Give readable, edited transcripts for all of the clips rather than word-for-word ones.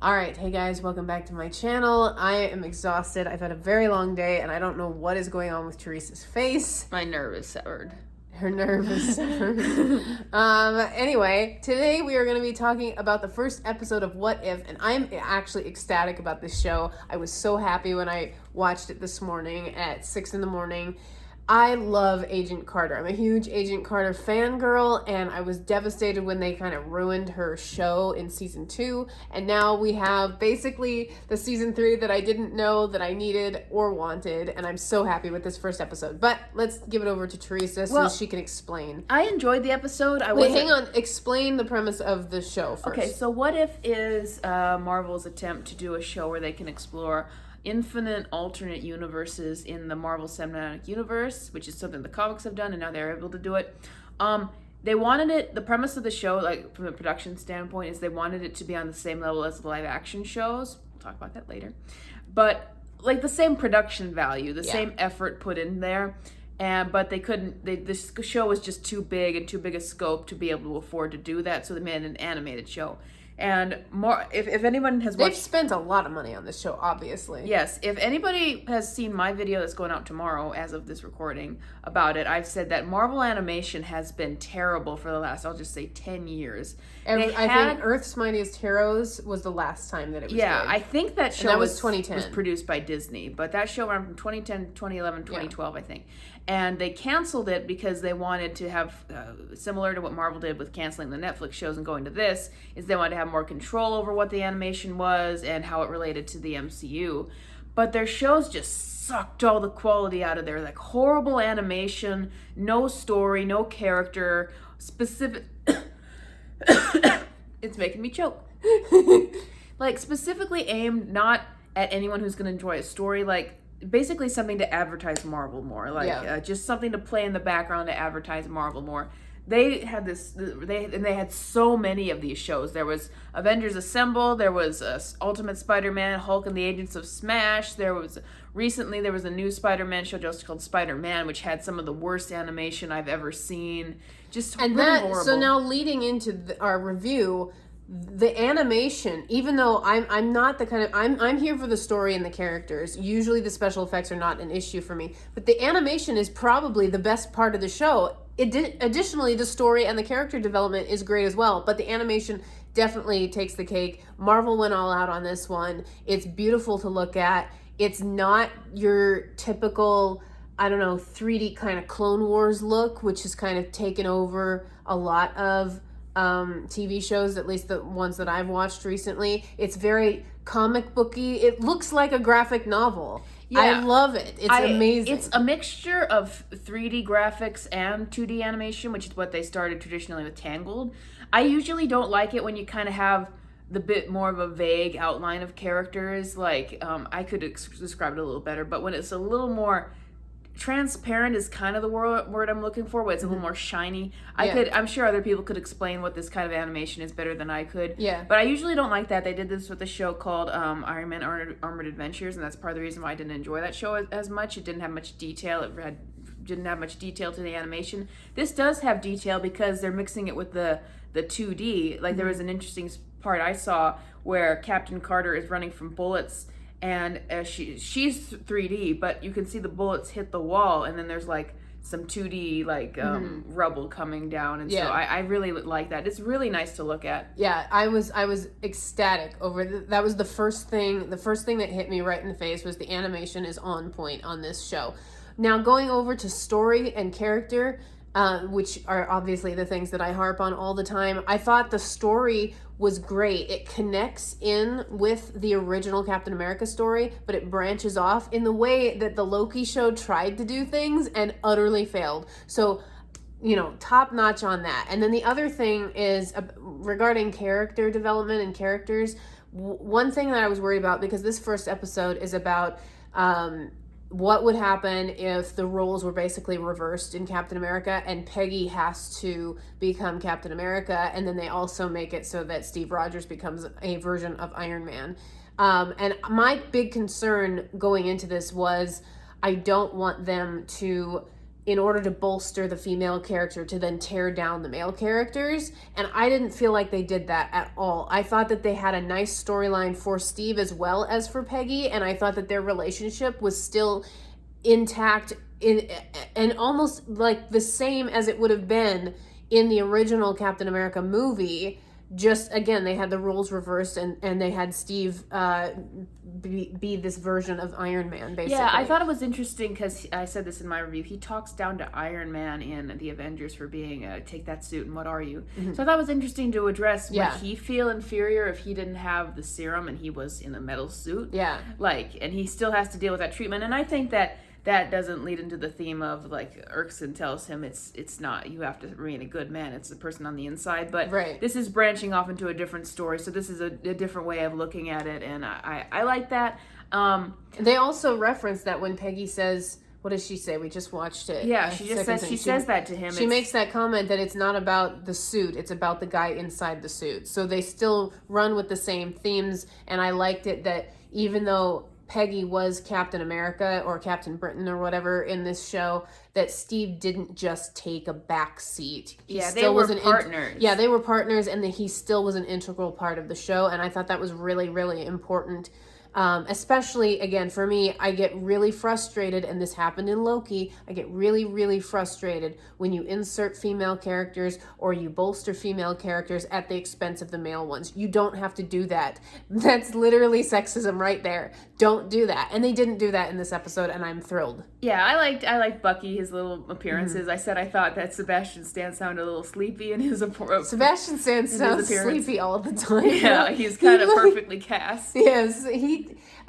All right, hey guys, welcome back to my channel. I am exhausted. I've had a very long day and I don't know what is going on with Theresa's face. My nerve is severed. Her nerve is severed. Anyway, today we are going to be talking about the first episode of What If, and I'm actually ecstatic about this show. I was so happy when I watched it this morning at 6 in the morning. I love Agent Carter. I'm a huge Agent Carter fangirl, and I was devastated when they kind of ruined her show in season 2. And now we have basically the season 3 that I didn't know that I needed or wanted, and I'm so happy with this first episode. But let's give it over to Theresa so she can explain. I enjoyed the episode. Wait, hang on. Explain the premise of the show first. Okay, so What If is Marvel's attempt to do a show where they can explore infinite alternate universes in the Marvel Cinematic Universe, which is something the comics have done, and now they're able to do it. They wanted it, the premise of the show, like from a production standpoint, is they wanted it to be on the same level as the live action shows. We'll talk about that later. But like the same production value, the same effort put in there. But they couldn't, this show was just too big and too big a scope to be able to afford to do that, so they made an animated show. And more, if anyone has watched... They've spent a lot of money on this show, obviously. Yes, if anybody has seen my video that's going out tomorrow, as of this recording, about it, I've said that Marvel animation has been terrible for the last, I'll just say, 10 years. I think Earth's Mightiest Heroes was the last time that it was big. I think that show that was 2010. Was produced by Disney, but that show ran from 2010, 2011, 2012, I think. And they canceled it because they wanted to have, similar to what Marvel did with canceling the Netflix shows and going to this, is they wanted to have more control over what the animation was and how it related to the MCU. But their shows just sucked all the quality out of there. Like horrible animation, no story, no character, specific... It's making me choke. Like specifically aimed not at anyone who's going to enjoy a story, like basically something to advertise Marvel more, like just something to play in the background to advertise Marvel more. They had they had so many of these shows. There was Avengers Assemble, there was Ultimate Spider-Man, Hulk and the Agents of Smash. Recently there was a new Spider-Man show just called Spider-Man, which had some of the worst animation I've ever seen. Just really horrible. So now leading into our review, the animation, even though I'm not the kind of I'm here for the story and the characters. Usually the special effects are not an issue for me, but the animation is probably the best part of the show. Additionally, the story and the character development is great as well, but the animation definitely takes the cake. Marvel went all out on this one. It's beautiful to look at. It's not your typical, I don't know, 3D kind of Clone Wars look, which has kind of taken over a lot of TV shows, at least the ones that I've watched recently. It's very comic booky. It looks like a graphic novel. Yeah, I love it. It's amazing. It's a mixture of 3D graphics and 2D animation, which is what they started traditionally with Tangled. I usually don't like it when you kind of have the bit more of a vague outline of characters. Like, I could describe it a little better, but when it's a little more transparent is kind of the word I'm looking for, but it's a little more shiny. I'm sure other people could explain what this kind of animation is better than I could. Yeah. But I usually don't like that. They did this with a show called Iron Man Armored Adventures, and that's part of the reason why I didn't enjoy that show as much. It didn't have much detail. Didn't have much detail to the animation. This does have detail because they're mixing it with the 2D. Like there was an interesting part I saw where Captain Carter is running from bullets, and she's 3D, but you can see the bullets hit the wall, and then there's like some 2D rubble coming down, and so I really like that. It's really nice to look at. Yeah, I was ecstatic over that. Was the first thing that hit me right in the face was the animation is on point on this show. Now going over to story and character, which are obviously the things that I harp on all the time. I thought the story was great. It connects in with the original Captain America story, but it branches off in the way that the Loki show tried to do things and utterly failed. So, top notch on that. And then the other thing is regarding character development and characters. One thing that I was worried about, because this first episode is about what would happen if the roles were basically reversed in Captain America and Peggy has to become Captain America, and then they also make it so that Steve Rogers becomes a version of Iron Man. And my big concern going into this was I don't want them to in order to bolster the female character to then tear down the male characters. And I didn't feel like they did that at all. I thought that they had a nice storyline for Steve as well as for Peggy, and I thought that their relationship was still intact and almost like the same as it would have been in the original Captain America movie. Just again, they had the roles reversed, and they had Steve be this version of Iron Man, basically. Yeah, I thought it was interesting because I said this in my review. He talks down to Iron Man in the Avengers for being take that suit and what are you? Mm-hmm. So I thought it was interesting to address would he feel inferior if he didn't have the serum and he was in a metal suit? Yeah, and he still has to deal with that treatment. And I think that doesn't lead into the theme of Erskine tells him it's not you have to remain a good man, it's the person on the inside, but this is branching off into a different story, so this is a different way of looking at it, and I like that. They also reference that when Peggy says, what does she say? We just watched it. Yeah, she says that to him. She makes that comment that it's not about the suit, it's about the guy inside the suit. So they still run with the same themes, and I liked it that even though Peggy was Captain America or Captain Britain or whatever in this show, that Steve didn't just take a back seat. They were partners. They were partners, and that he still was an integral part of the show, and I thought that was really, really important. Especially, again, for me, I get really frustrated, and this happened in Loki, I get really, really frustrated when you insert female characters or you bolster female characters at the expense of the male ones. You don't have to do that. That's literally sexism right there. Don't do that. And they didn't do that in this episode, and I'm thrilled. Yeah, I liked Bucky, his little appearances. Mm-hmm. I said I thought that Sebastian Stan sounded a little sleepy in his appearance. Sebastian Stan sounds sleepy all the time. Yeah, he's kind of perfectly cast. Yes,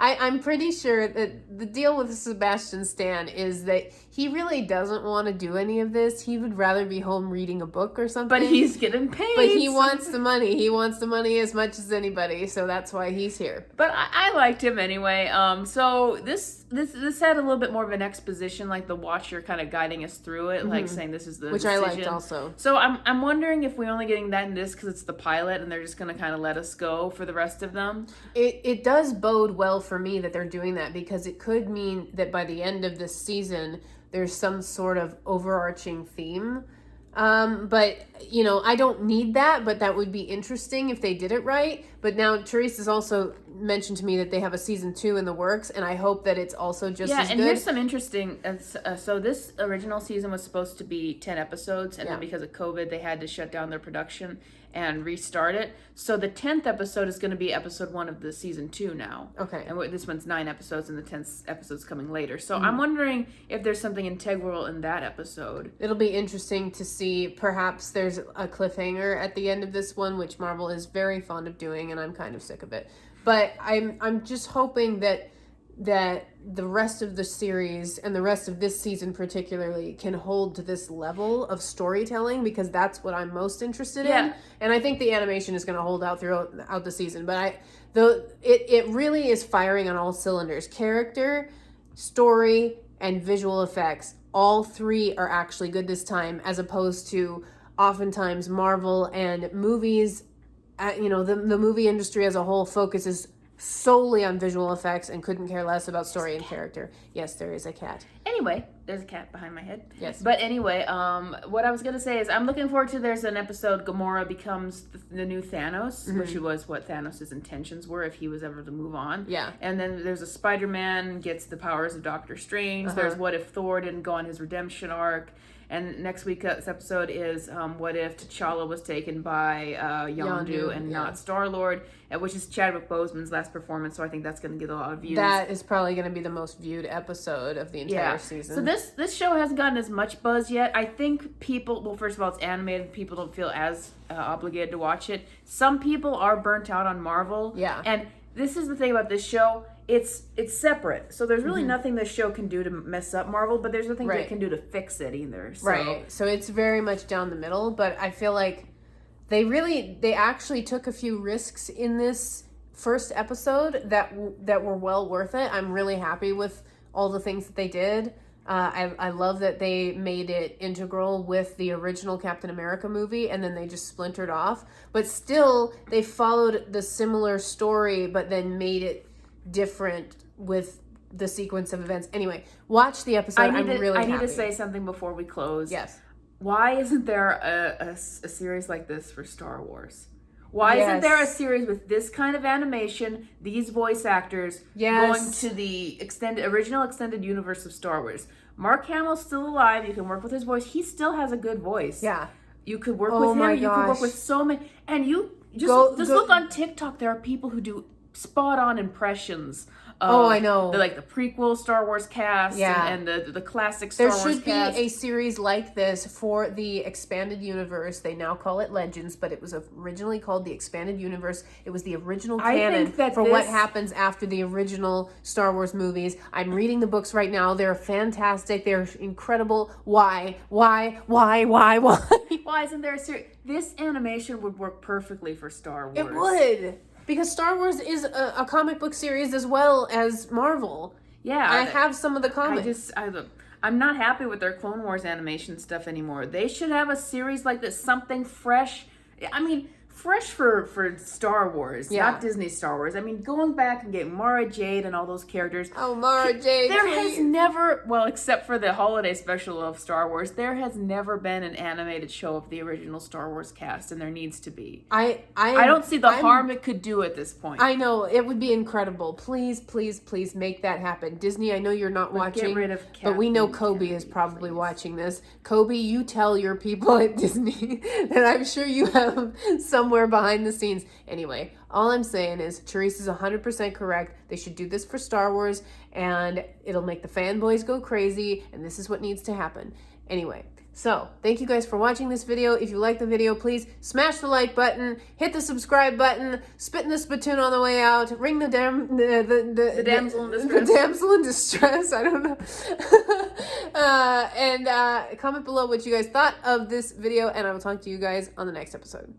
I'm pretty sure that the deal with Sebastian Stan is that he really doesn't want to do any of this. He would rather be home reading a book or something. But he's getting paid. But he wants the money. He wants the money as much as anybody, so that's why he's here. But I liked him anyway. So this had a little bit more of an exposition, like the Watcher kind of guiding us through it, like saying this is the Which decision. I liked also. So I'm wondering if we're only getting that in this because it's the pilot and they're just going to kind of let us go for the rest of them. It does bode well for me that they're doing that, because it could mean that by the end of this season there's some sort of overarching theme. But I don't need that, but that would be interesting if they did it right. But now Theresa's also mentioned to me that they have a season 2 in the works, and I hope that it's also just as good. Yeah, and here's some interesting, so this original season was supposed to be 10 episodes, and then because of COVID, they had to shut down their production and restart it. So the 10th episode is going to be episode 1 of the season 2 now. Okay. And this one's 9 episodes, and the 10th episode's coming later. So I'm wondering if there's something integral in that episode. It'll be interesting to see. Perhaps there's a cliffhanger at the end of this one, which Marvel is very fond of doing, and I'm kind of sick of it. But I'm just hoping that the rest of the series and the rest of this season particularly can hold to this level of storytelling, because that's what I'm most interested in. And I think the animation is going to hold out throughout the season. But it really is firing on all cylinders. Character, story, and visual effects. All 3 are actually good this time, as opposed to oftentimes Marvel and movies. The movie industry as a whole focuses solely on visual effects and couldn't care less about story and character. Yes, there is a cat. Anyway, there's a cat behind my head. Yes. But anyway, what I was going to say is I'm looking forward to, there's an episode, Gamora becomes the new Thanos, which was what Thanos' intentions were if he was ever to move on. Yeah. And then there's a Spider-Man gets the powers of Doctor Strange. There's what if Thor didn't go on his redemption arc. And next week's episode is what if T'Challa was taken by Yondu and not Star-Lord, which is Chadwick Boseman's last performance, so I think that's going to get a lot of views. That is probably going to be the most viewed episode of the entire season. So this show hasn't gotten as much buzz yet. I think people, well, first of all, it's animated. People don't feel as obligated to watch it. Some people are burnt out on Marvel. Yeah. And this is the thing about this show. It's separate. So there's really nothing this show can do to mess up Marvel, but there's nothing they can do to fix it either. So. Right. So it's very much down the middle, but I feel like they actually took a few risks in this first episode that were well worth it. I'm really happy with all the things that they did. I love that they made it integral with the original Captain America movie, and then they just splintered off. But still, they followed the similar story, but then made it different with the sequence of events. Anyway, watch the episode. I need to say something before we close. Yes. Why isn't there a series like this for Star Wars? Why isn't there a series with this kind of animation, these voice actors going to the original extended universe of Star Wars? Mark Hamill's still alive. You can work with his voice. He still has a good voice. Yeah. You could work with him. You could work with so many. And you just look on TikTok. There are people who do spot on impressions. I know. The prequel Star Wars cast and the classic Star Wars cast. There should be a series like this for the expanded universe. They now call it Legends, but it was originally called the expanded universe. It was the original canon for what happens after the original Star Wars movies. I'm reading the books right now. They're fantastic. They're incredible. Why? Why isn't there a series? This animation would work perfectly for Star Wars. It would. Because Star Wars is a comic book series as well as Marvel. Yeah. I have some of the comics. I'm not happy with their Clone Wars animation stuff anymore. They should have a series like this, something fresh. I mean, fresh for Star Wars, not Disney Star Wars. I mean, going back and getting Mara Jade and all those characters. Oh, Mara Jade. There has never, except for the holiday special of Star Wars, there has never been an animated show of the original Star Wars cast, and there needs to be. I don't see the harm it could do at this point. I know. It would be incredible. Please, please, please make that happen. Disney, I know you're not watching, but we know Kobe is probably watching this. Kobe, you tell your people at Disney that I'm sure you have somewhere behind the scenes. Anyway, all I'm saying is Theresa's 100% correct. They should do this for Star Wars, and it'll make the fanboys go crazy, and this is what needs to happen. Anyway, so thank you guys for watching this video. If you like the video, please smash the like button, hit the subscribe button, spit in the spittoon on the way out, ring the damsel in distress. The damsel in distress. I don't know. And comment below what you guys thought of this video, and I will talk to you guys on the next episode.